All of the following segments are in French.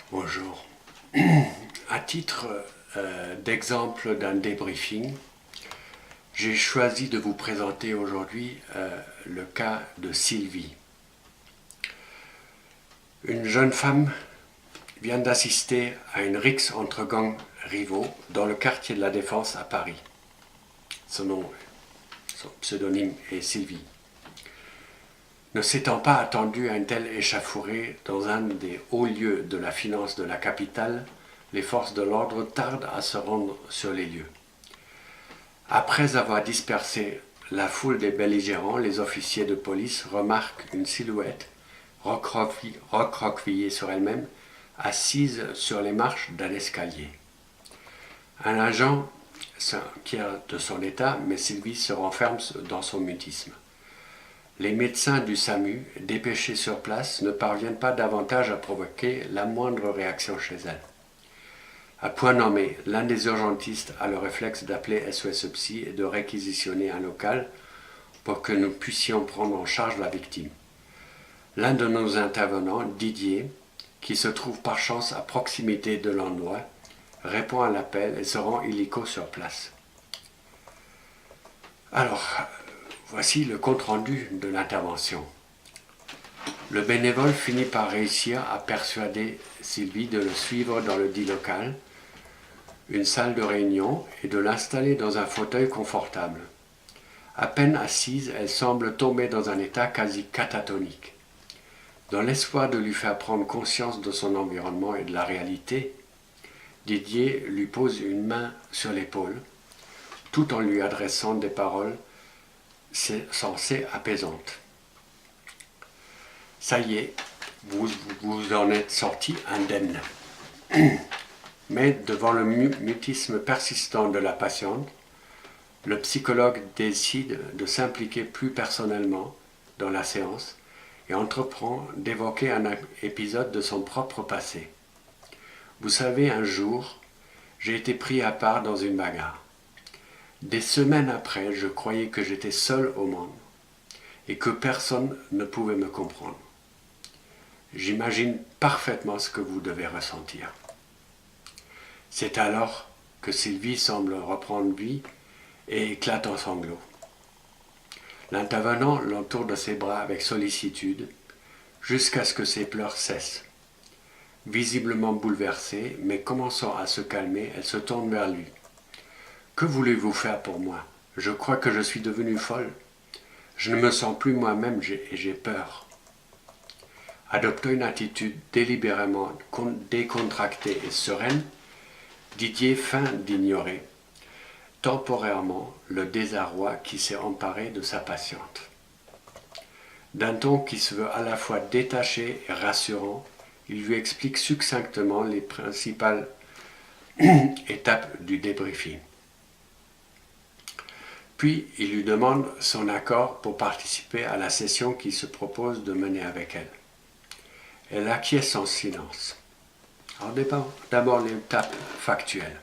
Bonjour. À titre d'exemple d'un débriefing, j'ai choisi de vous présenter aujourd'hui le cas de Sylvie. Une jeune femme vient d'assister à une rixe entre gangs rivaux dans le quartier de la Défense à Paris. Son pseudonyme est Sylvie. Ne s'étant pas attendu à une telle échauffourée dans un des hauts lieux de la finance de la capitale, les forces de l'ordre tardent à se rendre sur les lieux. Après avoir dispersé la foule des belligérants, les officiers de police remarquent une silhouette recroquevillée sur elle-même, assise sur les marches d'un escalier. Un agent s'inquiète de son état, mais Sylvie se renferme dans son mutisme. Les médecins du SAMU, dépêchés sur place, ne parviennent pas davantage à provoquer la moindre réaction chez elle. À point nommé, l'un des urgentistes a le réflexe d'appeler SOS Psy et de réquisitionner un local pour que nous puissions prendre en charge la victime. L'un de nos intervenants, Didier, qui se trouve par chance à proximité de l'endroit, répond à l'appel et se rend illico sur place. Alors, voici le compte-rendu de l'intervention. Le bénévole finit par réussir à persuader Sylvie de le suivre dans le dit local, une salle de réunion, et de l'installer dans un fauteuil confortable. À peine assise, elle semble tomber dans un état quasi catatonique. Dans l'espoir de lui faire prendre conscience de son environnement et de la réalité, Didier lui pose une main sur l'épaule, tout en lui adressant des paroles censées apaisantes. Ça y est, vous en êtes sorti indemne. Mais devant le mutisme persistant de la patiente, le psychologue décide de s'impliquer plus personnellement dans la séance et entreprend d'évoquer un épisode de son propre passé. Vous savez, un jour, j'ai été pris à part dans une bagarre. Des semaines après, je croyais que j'étais seul au monde et que personne ne pouvait me comprendre. J'imagine parfaitement ce que vous devez ressentir. C'est alors que Sylvie semble reprendre vie et éclate en sanglots. L'intervenant l'entoure de ses bras avec sollicitude jusqu'à ce que ses pleurs cessent. Visiblement bouleversée, mais commençant à se calmer, elle se tourne vers lui. « Que voulez-vous faire pour moi? Je crois que je suis devenue folle. Je ne me sens plus moi-même et j'ai peur. » Adoptant une attitude délibérément décontractée et sereine, Didier feint d'ignorer temporairement le désarroi qui s'est emparé de sa patiente. D'un ton qui se veut à la fois détaché et rassurant, il lui explique succinctement les principales étapes du débriefing. Puis il lui demande son accord pour participer à la session qu'il se propose de mener avec elle. Elle acquiesce en silence. Alors d'abord l'étape factuelle.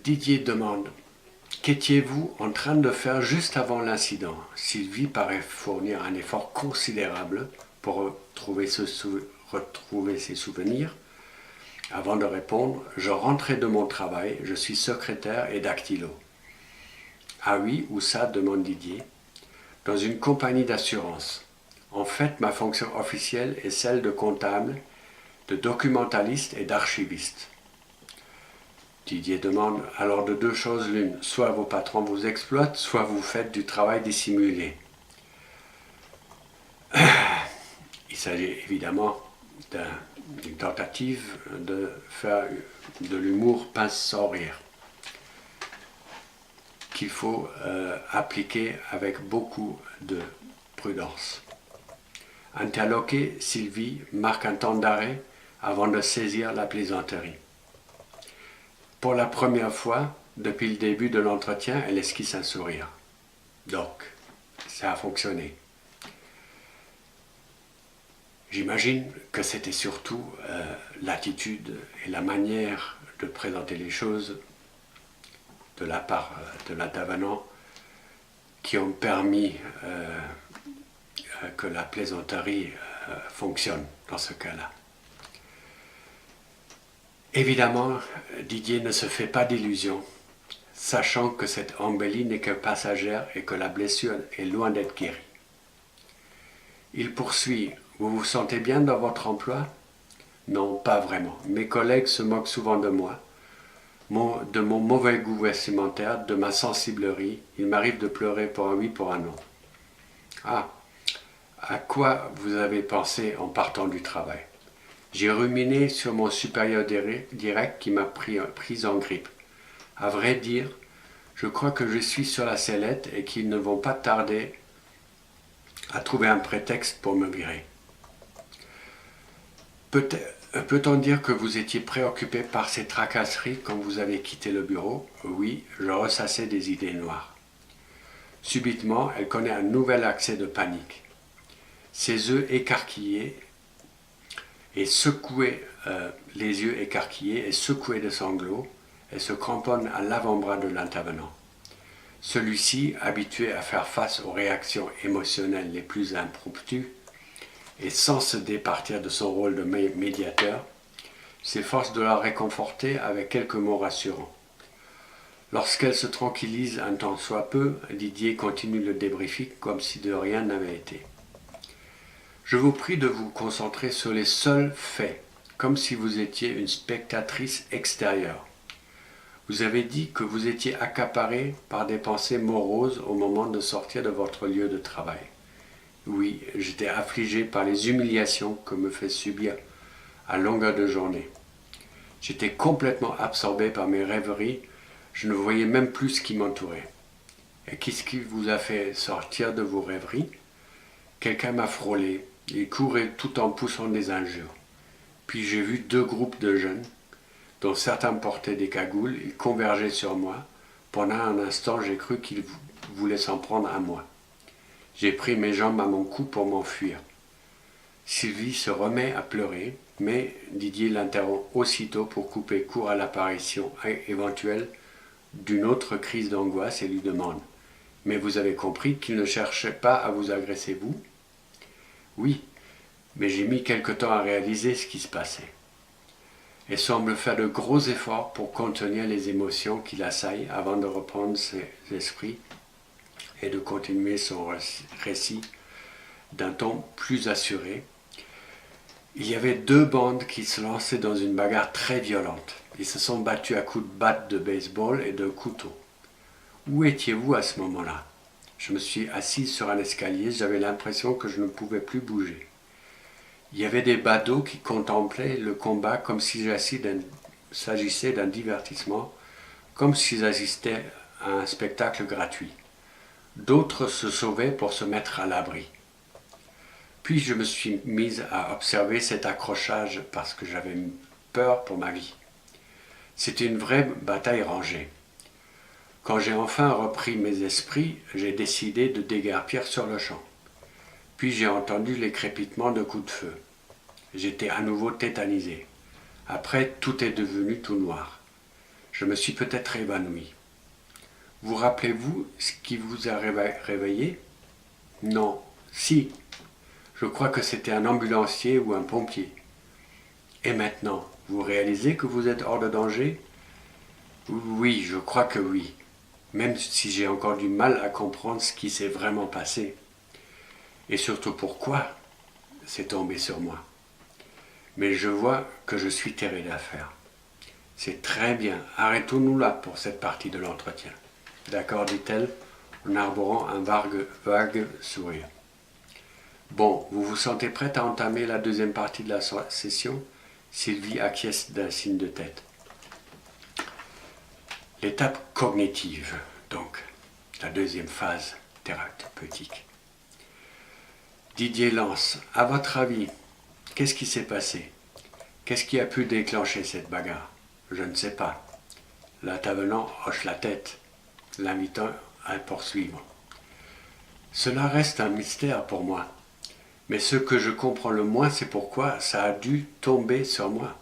Didier demande « Qu'étiez-vous en train de faire juste avant l'incident ?» Sylvie paraît fournir un effort considérable pour retrouver ses souvenirs. Avant de répondre, « Je rentrais de mon travail, je suis secrétaire et dactylo. »« Ah oui, où ça ?» demande Didier. « Dans une compagnie d'assurance. En fait, ma fonction officielle est celle de comptable, de documentaliste et d'archiviste. » Didier demande « Alors de deux choses l'une, soit vos patrons vous exploitent, soit vous faites du travail dissimulé. » Il s'agit évidemment d'une tentative de faire de l'humour pince sans rire, qu'il faut appliquer avec beaucoup de prudence. Interloquée, Sylvie marque un temps d'arrêt avant de saisir la plaisanterie. Pour la première fois, depuis le début de l'entretien, elle esquisse un sourire. Donc, ça a fonctionné. J'imagine que c'était surtout l'attitude et la manière de présenter les choses de la part de l'intervenant qui ont permis que la plaisanterie fonctionne dans ce cas-là. Évidemment, Didier ne se fait pas d'illusions, sachant que cette embellie n'est que passagère et que la blessure est loin d'être guérie. Il poursuit. Vous vous sentez bien dans votre emploi? Non, pas vraiment. Mes collègues se moquent souvent de moi, de mon mauvais goût vestimentaire, de ma sensiblerie. Il m'arrive de pleurer pour un oui, pour un non. Ah, à quoi vous avez pensé en partant du travail? J'ai ruminé sur mon supérieur direct qui m'a pris en grippe. À vrai dire, je crois que je suis sur la sellette et qu'ils ne vont pas tarder à trouver un prétexte pour me virer. Peut-on dire que vous étiez préoccupé par ces tracasseries quand vous avez quitté le bureau? Oui, je ressassais des idées noires. Subitement, elle connaît un nouvel accès de panique. Ses yeux écarquillés et secoués, les yeux écarquillés et secoués de sanglots, elle se cramponne à l'avant-bras de l'intervenant. Celui-ci, habitué à faire face aux réactions émotionnelles les plus impromptues, et sans se départir de son rôle de médiateur, s'efforce de la réconforter avec quelques mots rassurants. Lorsqu'elle se tranquillise un tant soit peu, Didier continue le débriefing comme si de rien n'avait été. Je vous prie de vous concentrer sur les seuls faits, comme si vous étiez une spectatrice extérieure. Vous avez dit que vous étiez accaparé par des pensées moroses au moment de sortir de votre lieu de travail. Oui, j'étais affligé par les humiliations que me fait subir à longueur de journée. J'étais complètement absorbé par mes rêveries, je ne voyais même plus ce qui m'entourait. Et qu'est-ce qui vous a fait sortir de vos rêveries? Quelqu'un m'a frôlé, il courait tout en poussant des injures. Puis j'ai vu deux groupes de jeunes, dont certains portaient des cagoules, ils convergeaient sur moi. Pendant un instant, j'ai cru qu'ils voulaient s'en prendre à moi. J'ai pris mes jambes à mon cou pour m'enfuir. Sylvie se remet à pleurer, mais Didier l'interrompt aussitôt pour couper court à l'apparition éventuelle d'une autre crise d'angoisse et lui demande « Mais vous avez compris qu'il ne cherchait pas à vous agresser, vous ?» Oui, mais j'ai mis quelque temps à réaliser ce qui se passait. Elle semble faire de gros efforts pour contenir les émotions qui l'assaillent avant de reprendre ses esprits et de continuer son récit d'un ton plus assuré. Il y avait deux bandes qui se lançaient dans une bagarre très violente. Ils se sont battus à coups de batte de baseball et de couteau. Où étiez-vous à ce moment-là? Je me suis assise sur un escalier, j'avais l'impression que je ne pouvais plus bouger. Il y avait des badauds qui contemplaient le combat comme s'il s'agissait d'un divertissement, comme s'ils assistaient à un spectacle gratuit. D'autres se sauvaient pour se mettre à l'abri. Puis je me suis mise à observer cet accrochage parce que j'avais peur pour ma vie. C'était une vraie bataille rangée. Quand j'ai enfin repris mes esprits, j'ai décidé de déguerpir sur le champ. Puis j'ai entendu les crépitements de coups de feu. J'étais à nouveau tétanisé. Après, tout est devenu tout noir. Je me suis peut-être évanoui. Vous rappelez-vous ce qui vous a réveillé? Non. Si. Je crois que c'était un ambulancier ou un pompier. Et maintenant, vous réalisez que vous êtes hors de danger? Oui, je crois que oui. Même si j'ai encore du mal à comprendre ce qui s'est vraiment passé. Et surtout pourquoi c'est tombé sur moi. Mais je vois que je suis terré d'affaire. C'est très bien, arrêtons-nous là pour cette partie de l'entretien. D'accord, dit-elle, en arborant un vague sourire. Bon, vous vous sentez prête à entamer la deuxième partie de la session? Sylvie acquiesce d'un signe de tête. L'étape cognitive, donc, la deuxième phase thérapeutique. Didier lance, à votre avis, qu'est-ce qui s'est passé? Qu'est-ce qui a pu déclencher cette bagarre? Je ne sais pas. L'intervenant hoche la tête, l'invitant à poursuivre. Cela reste un mystère pour moi. Mais ce que je comprends le moins, c'est pourquoi ça a dû tomber sur moi.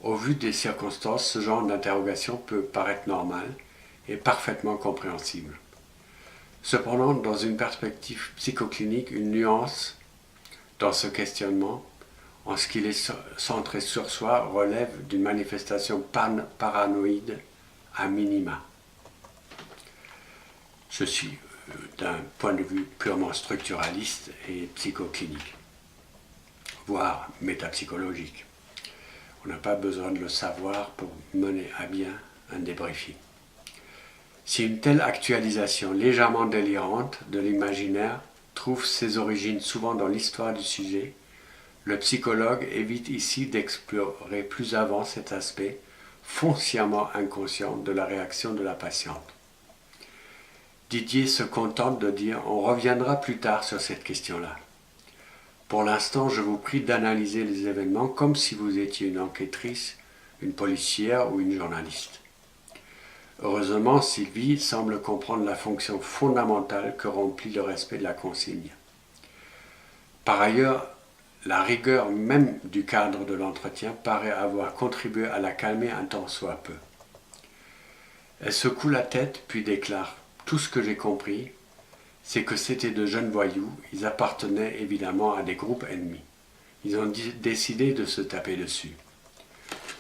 Au vu des circonstances, ce genre d'interrogation peut paraître normal et parfaitement compréhensible. Cependant, dans une perspective psychoclinique, une nuance dans ce questionnement, en ce qu'il est centré sur soi, relève d'une manifestation paranoïde à minima. Ceci d'un point de vue purement structuraliste et psychoclinique, voire métapsychologique. On n'a pas besoin de le savoir pour mener à bien un débriefing. Si une telle actualisation légèrement délirante de l'imaginaire trouve ses origines souvent dans l'histoire du sujet, le psychologue évite ici d'explorer plus avant cet aspect foncièrement inconscient de la réaction de la patiente. Didier se contente de dire « On reviendra plus tard sur cette question-là. Pour l'instant, je vous prie d'analyser les événements comme si vous étiez une enquêtrice, une policière ou une journaliste. » Heureusement, Sylvie semble comprendre la fonction fondamentale que remplit le respect de la consigne. Par ailleurs, la rigueur même du cadre de l'entretien paraît avoir contribué à la calmer un tant soit peu. Elle secoue la tête puis déclare « Tout ce que j'ai compris, c'est que c'était de jeunes voyous, ils appartenaient évidemment à des groupes ennemis. Ils ont décidé de se taper dessus.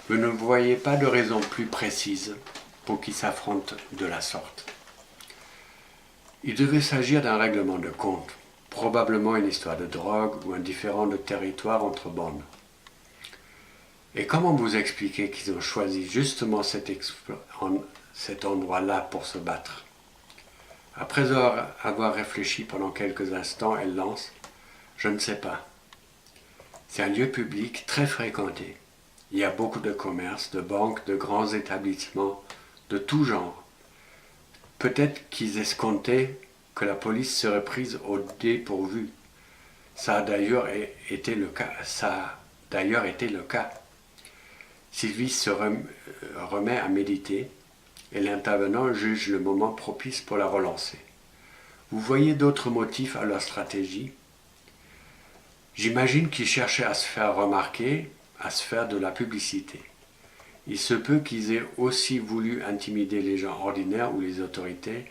Vous ne voyez pas de raison plus précise pour qu'ils s'affrontent de la sorte. Il devait s'agir d'un règlement de compte, probablement une histoire de drogue ou un différend de territoire entre bandes. Et comment vous expliquer qu'ils ont choisi justement cet endroit-là pour se battre ? Après avoir réfléchi pendant quelques instants, elle lance « Je ne sais pas. C'est un lieu public très fréquenté. Il y a beaucoup de commerces, de banques, de grands établissements, de tout genre. Peut-être qu'ils escomptaient que la police serait prise au dépourvu. Ça a d'ailleurs été le cas. Sylvie se remet à méditer et l'intervenant juge le moment propice pour la relancer. Vous voyez d'autres motifs à leur stratégie ? J'imagine qu'ils cherchaient à se faire remarquer, à se faire de la publicité. Il se peut qu'ils aient aussi voulu intimider les gens ordinaires ou les autorités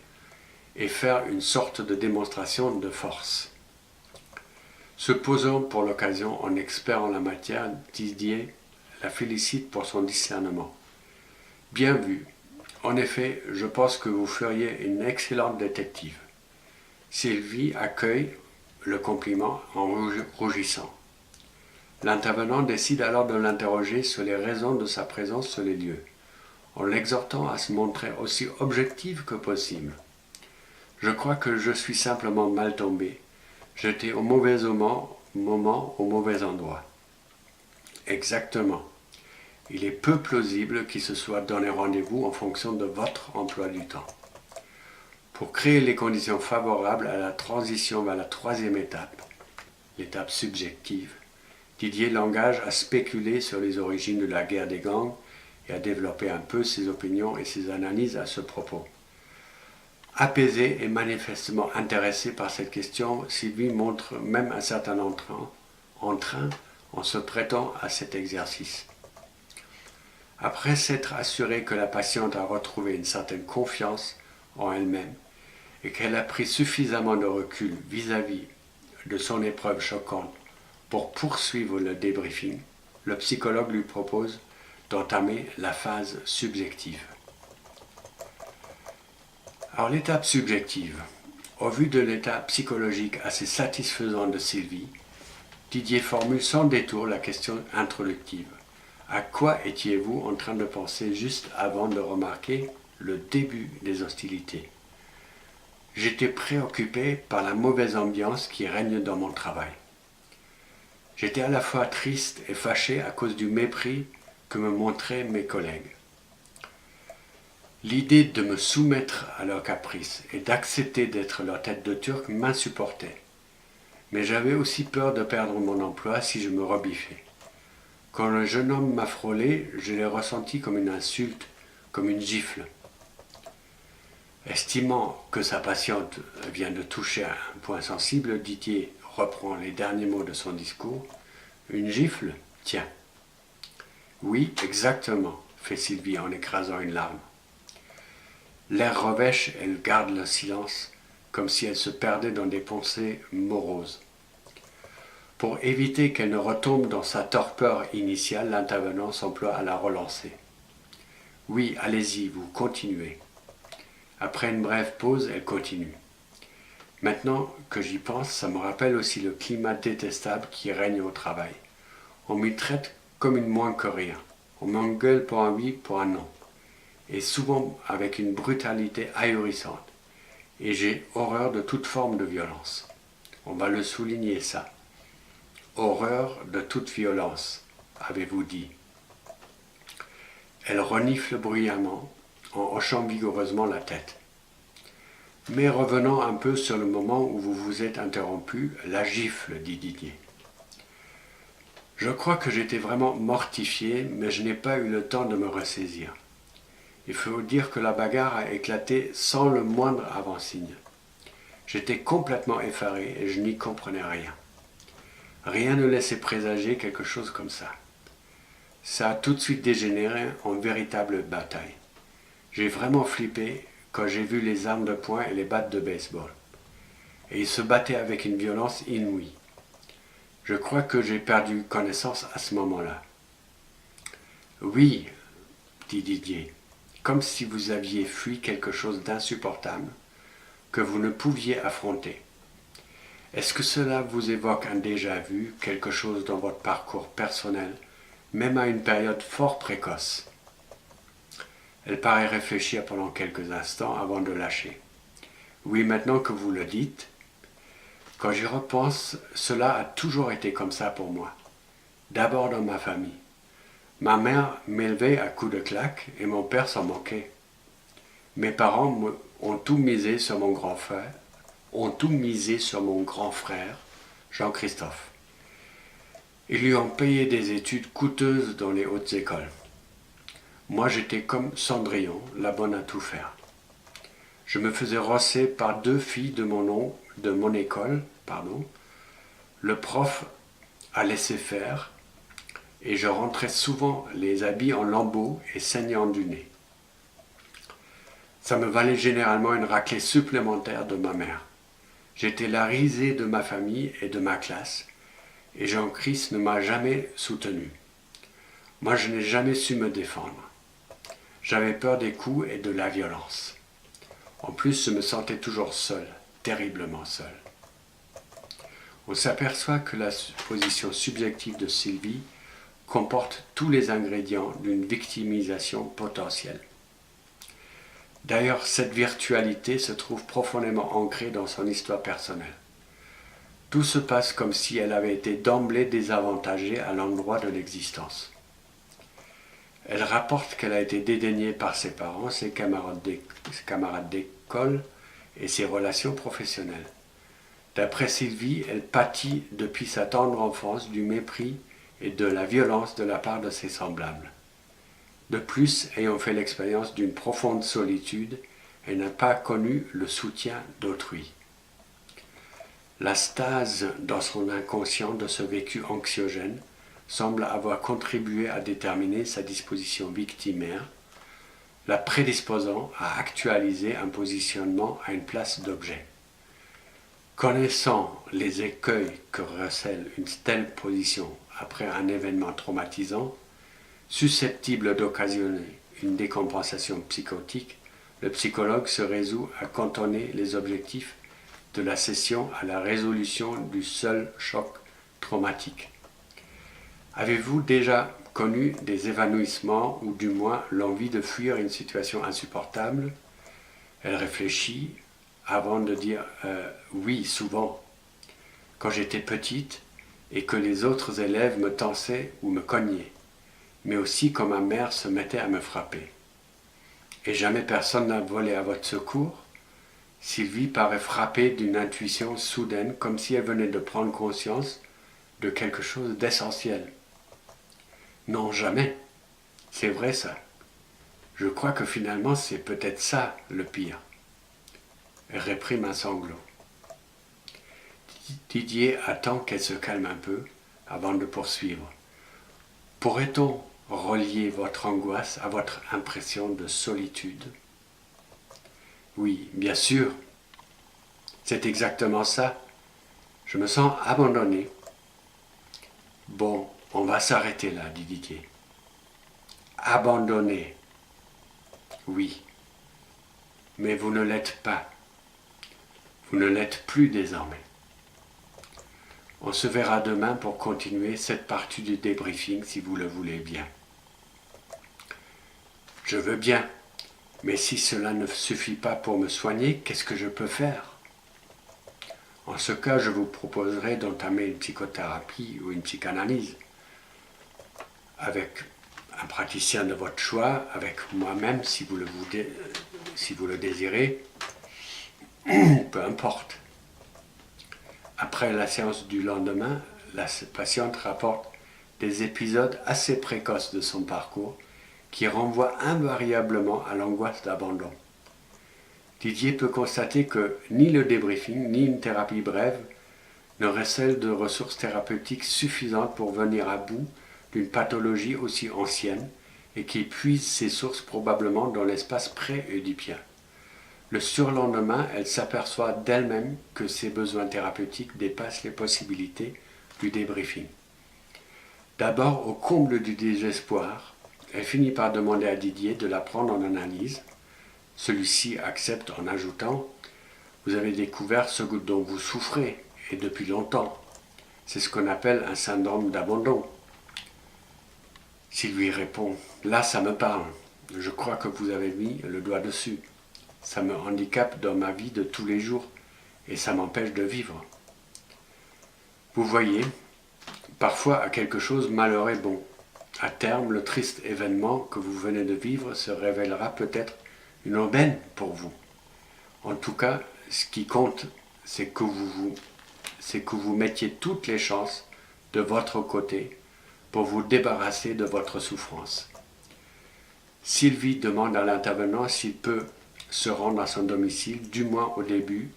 et faire une sorte de démonstration de force. Se posant pour l'occasion en expert en la matière, Didier la félicite pour son discernement. Bien vu. En effet, je pense que vous feriez une excellente détective. Sylvie accueille le compliment en rougissant. L'intervenant décide alors de l'interroger sur les raisons de sa présence sur les lieux, en l'exhortant à se montrer aussi objective que possible. Je crois que je suis simplement mal tombé. J'étais au mauvais moment, au mauvais endroit. Exactement. Il est peu plausible qu'il se soit donné rendez-vous en fonction de votre emploi du temps. Pour créer les conditions favorables à la transition vers la troisième étape, l'étape subjective, Didier l'engage à spéculer sur les origines de la guerre des gangs et à développer un peu ses opinions et ses analyses à ce propos. Apaisée et manifestement intéressée par cette question, Sylvie montre même un certain entrain en se prêtant à cet exercice. Après s'être assurée que la patiente a retrouvé une certaine confiance en elle-même et qu'elle a pris suffisamment de recul vis-à-vis de son épreuve choquante pour poursuivre le débriefing, le psychologue lui propose d'entamer la phase subjective. Alors l'étape subjective, au vu de l'état psychologique assez satisfaisant de Sylvie, Didier formule sans détour la question introductive. À quoi étiez-vous en train de penser juste avant de remarquer le début des hostilités ? J'étais préoccupé par la mauvaise ambiance qui règne dans mon travail. J'étais à la fois triste et fâché à cause du mépris que me montraient mes collègues. L'idée de me soumettre à leurs caprices et d'accepter d'être leur tête de turc m'insupportait. Mais j'avais aussi peur de perdre mon emploi si je me rebiffais. Quand le jeune homme m'a frôlé, je l'ai ressenti comme une insulte, comme une gifle. Estimant que sa patiente vient de toucher à un point sensible, Didier reprend les derniers mots de son discours. Une gifle ? Tiens. Oui, exactement, fait Sylvie en écrasant une larme. L'air revêche, elle garde le silence, comme si elle se perdait dans des pensées moroses. Pour éviter qu'elle ne retombe dans sa torpeur initiale, l'intervenant s'emploie à la relancer. Oui, allez-y, vous continuez. Après une brève pause, elle continue. Maintenant que j'y pense, ça me rappelle aussi le climat détestable qui règne au travail. On m'y traite comme une moins que rien. On m'engueule pour un oui, pour un non. Et souvent avec une brutalité ahurissante. Et j'ai horreur de toute forme de violence. On va le souligner ça. Horreur de toute violence, avez-vous dit. Elle renifle bruyamment, en hochant vigoureusement la tête. Mais revenons un peu sur le moment où vous vous êtes interrompu, la gifle, dit Didier. Je crois que j'étais vraiment mortifié, mais je n'ai pas eu le temps de me ressaisir. Il faut dire que la bagarre a éclaté sans le moindre avant-signe. J'étais complètement effaré et je n'y comprenais rien. Rien ne laissait présager quelque chose comme ça. Ça a tout de suite dégénéré en véritable bataille. J'ai vraiment flippé quand j'ai vu les armes de poing et les battes de baseball. Et ils se battaient avec une violence inouïe. Je crois que j'ai perdu connaissance à ce moment-là. Oui, dit Didier, comme si vous aviez fui quelque chose d'insupportable que vous ne pouviez affronter. Est-ce que cela vous évoque un déjà-vu, quelque chose dans votre parcours personnel, même à une période fort précoce? Elle paraît réfléchir pendant quelques instants avant de lâcher. Oui, maintenant que vous le dites, quand j'y repense, cela a toujours été comme ça pour moi. D'abord dans ma famille. Ma mère m'élevait à coups de claque et mon père s'en moquait. Mes parents ont tout misé sur mon grand frère, Jean-Christophe. Ils lui ont payé des études coûteuses dans les hautes écoles. Moi, j'étais comme Cendrillon, la bonne à tout faire. Je me faisais rosser par 2 filles de mon école. Le prof a laissé faire et je rentrais souvent les habits en lambeaux et saignant du nez. Ça me valait généralement une raclée supplémentaire de ma mère. J'étais la risée de ma famille et de ma classe, et Jean-Christ ne m'a jamais soutenu. Moi, je n'ai jamais su me défendre. J'avais peur des coups et de la violence. En plus, je me sentais toujours seul, terriblement seul. On s'aperçoit que la position subjective de Sylvie comporte tous les ingrédients d'une victimisation potentielle. D'ailleurs, cette virtualité se trouve profondément ancrée dans son histoire personnelle. Tout se passe comme si elle avait été d'emblée désavantagée à l'endroit de l'existence. Elle rapporte qu'elle a été dédaignée par ses parents, ses camarades d'école et ses relations professionnelles. D'après Sylvie, elle pâtit depuis sa tendre enfance du mépris et de la violence de la part de ses semblables. De plus, ayant fait l'expérience d'une profonde solitude, elle n'a pas connu le soutien d'autrui. La stase dans son inconscient de ce vécu anxiogène semble avoir contribué à déterminer sa disposition victimaire, la prédisposant à actualiser un positionnement à une place d'objet. Connaissant les écueils que recèle une telle position après un événement traumatisant, susceptible d'occasionner une décompensation psychotique, le psychologue se résout à cantonner les objectifs de la session à la résolution du seul choc traumatique. Avez-vous déjà connu des évanouissements ou du moins l'envie de fuir une situation insupportable? Elle réfléchit avant de dire oui, souvent. Quand j'étais petite et que les autres élèves me tensaient ou me cognaient, mais aussi quand ma mère se mettait à me frapper. Et jamais personne n'a volé à votre secours? Sylvie paraît frappée d'une intuition soudaine, comme si elle venait de prendre conscience de quelque chose d'essentiel. Non, jamais. C'est vrai ça. Je crois que finalement c'est peut-être ça le pire. Elle réprime un sanglot. Didier attend qu'elle se calme un peu avant de poursuivre. Pourrait-on relier votre angoisse à votre impression de solitude? Oui, bien sûr. C'est exactement ça. Je me sens abandonné. Bon, on va s'arrêter là, dit Didier. Abandonné. Oui. Mais vous ne l'êtes pas. Vous ne l'êtes plus désormais. On se verra demain pour continuer cette partie du débriefing si vous le voulez bien. Je veux bien, mais si cela ne suffit pas pour me soigner, qu'est-ce que je peux faire? En ce cas, je vous proposerai d'entamer une psychothérapie ou une psychanalyse avec un praticien de votre choix, avec moi-même si vous le désirez, peu importe. Après la séance du lendemain, la patiente rapporte des épisodes assez précoces de son parcours qui renvoient invariablement à l'angoisse d'abandon. Didier peut constater que ni le débriefing, ni une thérapie brève ne recèlent de ressources thérapeutiques suffisantes pour venir à bout d'une pathologie aussi ancienne et qui puise ses sources probablement dans l'espace pré-oedipien. Le surlendemain, elle s'aperçoit d'elle-même que ses besoins thérapeutiques dépassent les possibilités du débriefing. D'abord, au comble du désespoir, elle finit par demander à Didier de la prendre en analyse. Celui-ci accepte en ajoutant « Vous avez découvert ce dont vous souffrez, et depuis longtemps. C'est ce qu'on appelle un syndrome d'abandon. » S'il lui répond « Là, ça me parle. Je crois que vous avez mis le doigt dessus. Ça me handicape dans ma vie de tous les jours et ça m'empêche de vivre. » Vous voyez, parfois à quelque chose malheur est bon. À terme, le triste événement que vous venez de vivre se révélera peut-être une aubaine pour vous. En tout cas, ce qui compte, c'est que vous mettiez toutes les chances de votre côté pour vous débarrasser de votre souffrance. Sylvie demande à l'intervenant s'il peut se rendre à son domicile, du moins au début,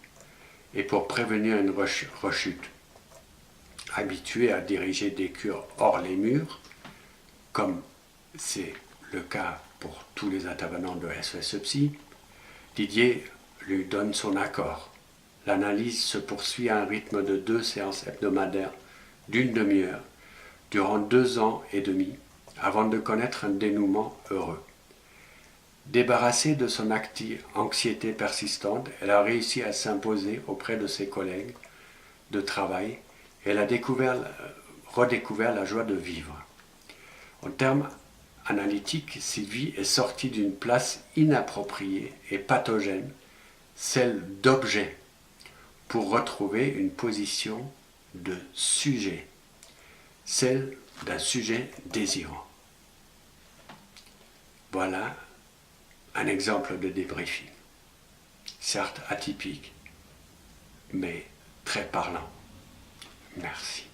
et pour prévenir une rechute. Habitué à diriger des cures hors les murs, comme c'est le cas pour tous les intervenants de SOS Psy, Didier lui donne son accord. L'analyse se poursuit à un rythme de 2 séances hebdomadaires d'une demi-heure, durant 2 ans et demi, avant de connaître un dénouement heureux. Débarrassée de son anxiété persistante, elle a réussi à s'imposer auprès de ses collègues de travail et elle a redécouvert la joie de vivre. En termes analytiques, Sylvie est sortie d'une place inappropriée et pathogène, celle d'objet, pour retrouver une position de sujet, celle d'un sujet désirant. Voilà un exemple de débriefing, certes atypique, mais très parlant. Merci.